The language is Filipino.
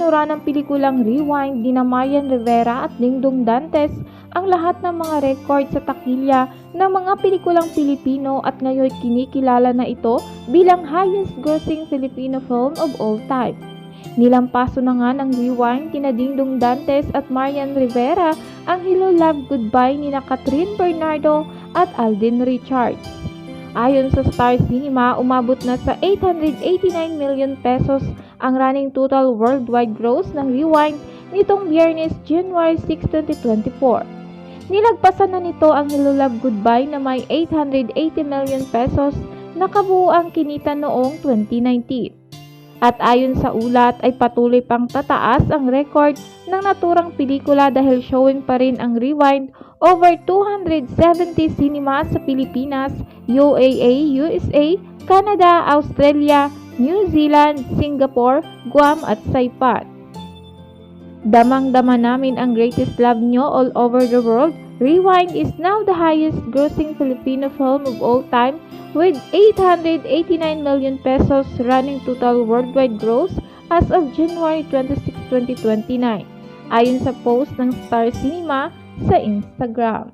Ibinura ng pelikulang Rewind ni Marian Rivera at Dingdong Dantes ang lahat ng mga record sa takilya ng mga pelikulang Pilipino at ngayon kinikilala na ito bilang highest grossing Filipino film of all time. Nilampaso na nga ng Rewind kina Dingdong Dantes at Marian Rivera ang Hello Love Goodbye ni Catherine Bernardo at Alden Richards. Ayon sa Star Cinema, umabot na sa 889 million pesos ang running total worldwide gross ng Rewind nitong Biyernes, January 6, 2024. Nilagpasan na nito ang Hello Love Goodbye na may 880 million pesos na kabuuang kinita noong 2019. At ayon sa ulat ay patuloy pang tataas ang record ng naturang pelikula dahil showing pa rin ang Rewind over 270 cinemas sa Pilipinas, UAE, USA, Canada, Australia, New Zealand, Singapore, Guam at Saipan. Damang-dama namin ang greatest love nyo all over the world. Rewind is now the highest grossing Filipino film of all time with 889 million pesos running total worldwide gross as of January 26, 2029, ayon sa post ng Star Cinema sa Instagram.